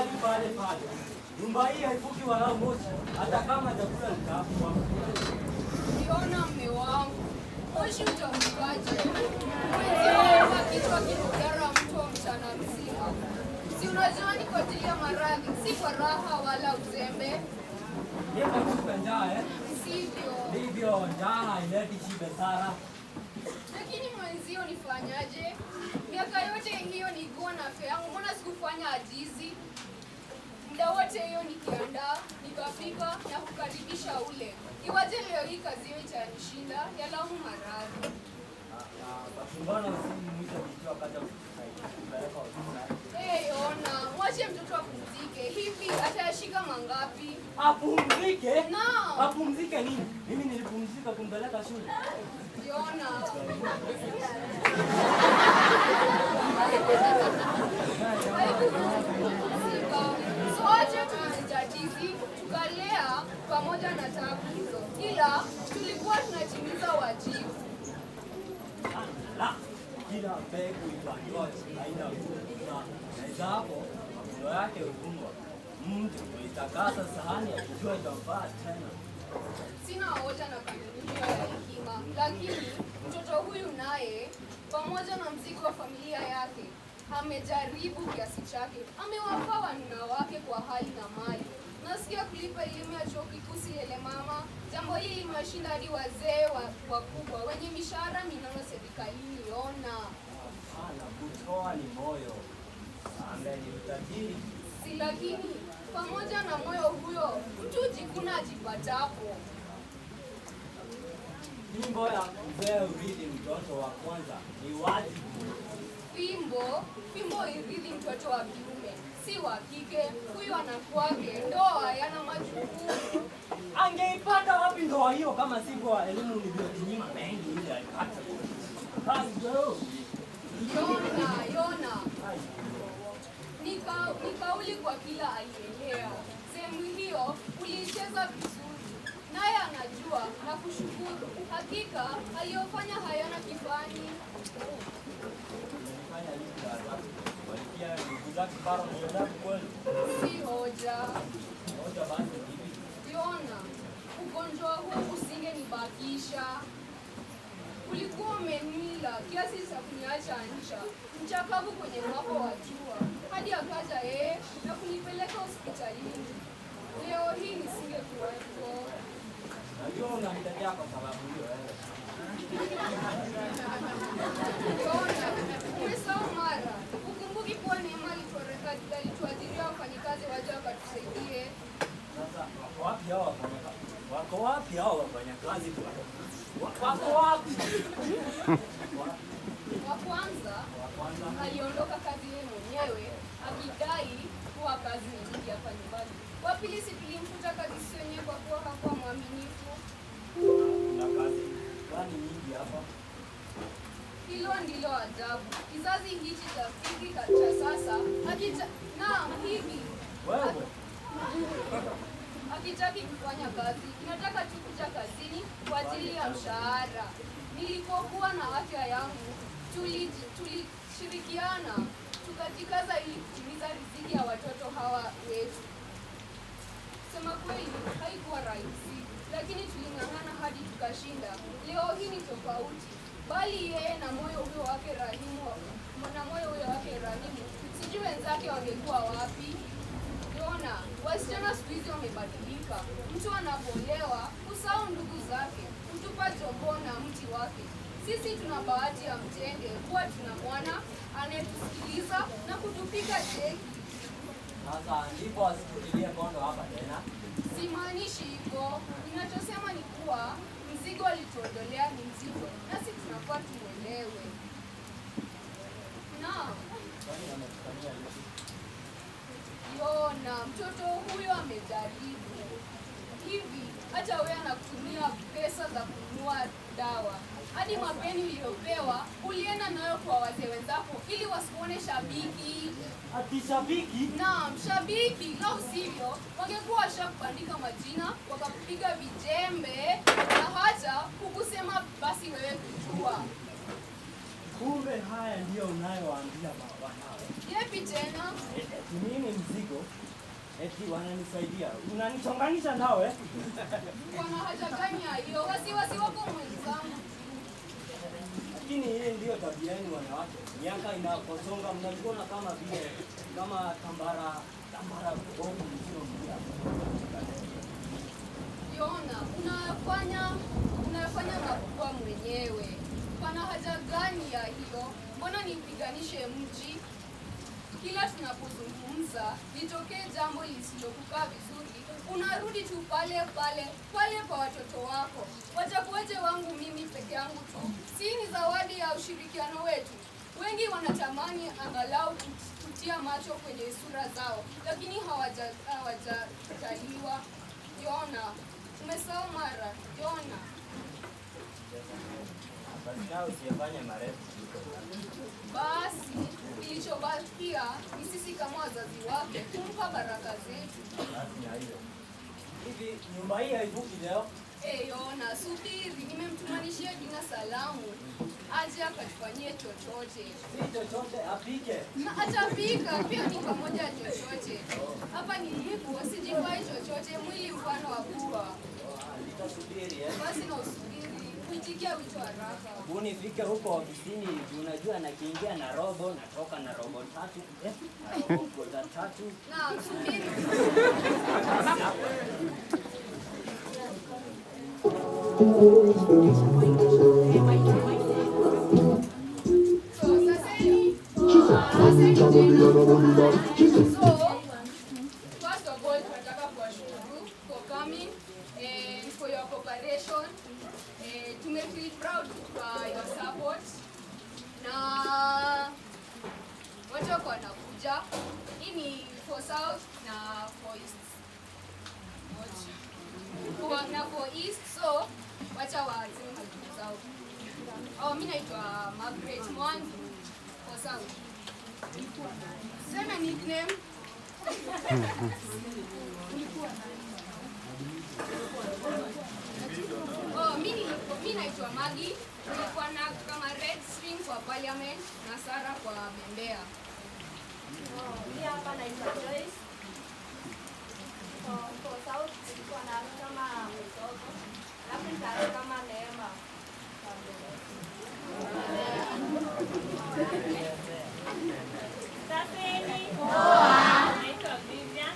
mahali pale pale. Nyumba hii haifuki wala moshi, hata kama chakula ni chafu. Ukiona mme wangu, moshi utafukaje? Mwenzio kichwa kinogara mtu mchana mzima. Si unajua ni kwa ajili ya maradhi, si kwa raha wala uzembe. Yeka kuka njaa Sivyo. Ndivyo njaa haileti shibe Sara. Lakini mwenzio nifanyaje? Miaka yote hiyo nilikuwa na afya yangu, mbona sikufanya ajizi? Muda wote hiyo nikiandaa, nikapika na kukaribisha ule. Iwaje leo hii kazi hiyo itanishinda, yalaumu maradhi. Mbona usimwite kichwa kaja kukusaidia? Ona, mwache mtoto apumzike. Hivi atayashika mangapi? Apumzike? Naam. Apumzike nini? Mimi nilipumzika kumpeleka shule. Yona. So acha tujitatizi, tukalea pamoja na taabu hizo. Ila tulikuwa tunatimiza wajibu. La, kila mbegu ipandwa haina uzima. Na hapo mavuno yake huvunwa. Mtu huitakasa sahani akijua itafaa tena. Sina hoja na kanuni ya hekima, lakini mtoto huyu naye pamoja na mzigo wa familia yake amejaribu kiasi chake. Amewafaa wanuna wake kwa hali na mali. Nasikia kulipa elimu ya chuo kikuu Silele mama. Jambo hili limewashinda hadi wazee wakubwa wenye mishahara minono serikalini. Ona, Kutoa ni moyo, ambaye ni utajiri. si lakini pamoja na moyo huyo mtu hujikuna ajipatapo. Fimbo ya mzee urithi mtoto wa kwanza ni wajibu. Fimbo irithi mtoto wa kiume, si wa kike. Huyu anakwake, ndoa yana majukumu. Angeipata wapi ndoa hiyo kama si kwa elimu niliyojinyima mengi ili aipate? Yona. Ni kauli kwa kila alielea. Sehemu hiyo uliicheza vizuri, naye anajua na kushukuru. Hakika aliyofanya hayana kifani. Si hoja. Yona, ugonjwa huu usingenibakisha. Ulikuwa umenila kiasi cha kuniacha mchakavu kwenye mwako wa jua, hadi akaja yeye na kunipeleka hospitalini. Leo hii nisingekuwepo. Najua unamtetea kwa sababu hiyo. Yona, umesahau mara. Ukumbuki kuwa Neema alituajiriwa wafanyikazi waje wakatusaidie. Sasa wako wapi hao wafanyakazi? Wako wapi? Wa kwanza aliondoka kazi yeye mwenyewe akidai kuwa kazi ni nyingi hapa nyumbani. Wa pili tulimfuta kazi sisi wenyewe kwa kuwa hakuwa mwaminifu. Kuna kazi gani nyingi hapa? Hilo ndilo ajabu. Kizazi hichi cha fikra cha sasa hivi Wewe hakitaki kufanya kazi, kinataka tu kuja kazini kwa ajili ya mshahara. Nilipokuwa na afya yangu, tulishirikiana tukajikaza ili kutimiza riziki ya watoto hawa wetu. Sema kweli haikuwa rahisi, lakini tuling'ang'ana hadi tukashinda. Leo hii ni tofauti, bali yeye na moyo huyo wake rahimu, sijui wenzake wangekuwa wapi. Yona, wasichana siku hizi wamebadilika. Mtu anapolewa husahau ndugu zake, hutupa jogoo na mti wake. Sisi tuna bahati ya mtende kuwa tuna mwana anayetusikiliza na kutupika jeki. sasa ndipo asikutilie kondo hapa tena. Simaanishi hivyo. Ninachosema ni kuwa mzigo alituondolea ni mzigo, nasi tunafaa tuelewe. Yona, mtoto huyo amejaribu. Hivi hata wewe anakutumia pesa za kununua dawa, hadi mapeni uliyopewa ulienda nayo kwa wazee wenzako ili wasikuone shabiki. Ati shabiki? Naam, shabiki. Lau sivyo wangekuwa washakubandika majina, wakakupiga vijembe na hata kukusema basi wewe kujua. Kumbe haya ndiyo unayowaambia wanao. Yepi tena? Eti mimi mzigo, eti wananisaidia. Unanichonganisha nawe? Wana haja gani ya hiyo? Wasiwasi wako mwenzangu. Lakini hii ndio tabia yenu wanawake. Miaka inaposonga mnajiona kama vile tambara bovu mzio mpya. Yona, unafanya makubwa mwenyewe. Pana haja gani ya hiyo? Mbona nipiganishe mji? Kila tunapozungumza litokee jambo lisilokukaa vizuri, unarudi tu pale kwa watoto wako. Watakuwaje wangu mimi peke yangu tu? Si ni zawadi ya ushirikiano wetu? Wengi wanatamani angalau kutia macho kwenye sura zao, lakini hawajataliwa. Yona, umesahau mara. Yona, Basi nao usifanye marefu. basi kilichobakia ni sisi kama wazazi wake kumpa baraka zetu. Basi na hiyo. Hivi nyumba hii haivuki leo? Yona, subiri, nimemtumanishia jina salamu aje akatufanyie chochote. Si chochote apike. Na atapika pia ni pamoja chochote. Hapa nilipo sijifai chochote, mwili mfano wa bua. Nitasubiri Basi na usubiri, kuitikia wito haraka. Unifike huko ofisini, unajua nakiingia na robo, natoka na robo tatu. Na robo tatu. Na subiri. First of all, tunataka kuwashukuru for coming and for your cooperation. Tumefeel proud by your support. Na watu wako wanakuja. Hii ni for South na for East. Na for East, so wacha waseme majina zao. Mimi naitwa Margaret Mwangi for South. Sema nickname. Mimi naitwa Maggie. Nilikuwa na kama red string kwa parliament na Sara kwa bembea. Mimi hapa naitwa Joyce. Kwa South nilikuwa na kama mtoto. Alafu nikaanza kama Neema. Taseni. Poa. Naitwa Vivian.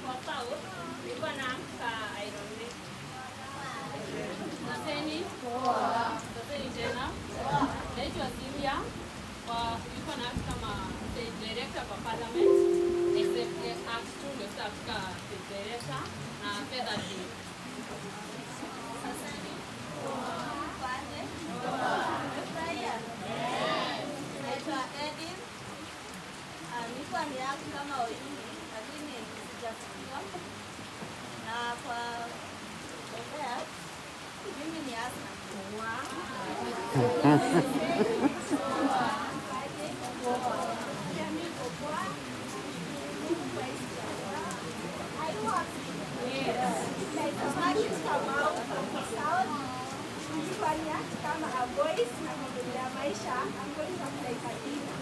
Kwa South nilikuwa naamka Iron Lake. Taseni. Poa. Taseni tena. Poa. Naitwa Sylvia. Nilikuwa naamka kama state director kwa parliament. Except act 2 ndio sasa state director na fedha team. Taseni. Poa. Pande. Poa. Umefurahia? Naitwa Edith. Nilikuwa ni yangu kama Oyuni, lakini sijafika. Na kwa Ombea, mimi ni Asna. Kama a voice na kuendelea maisha ambayo tunaifaidika.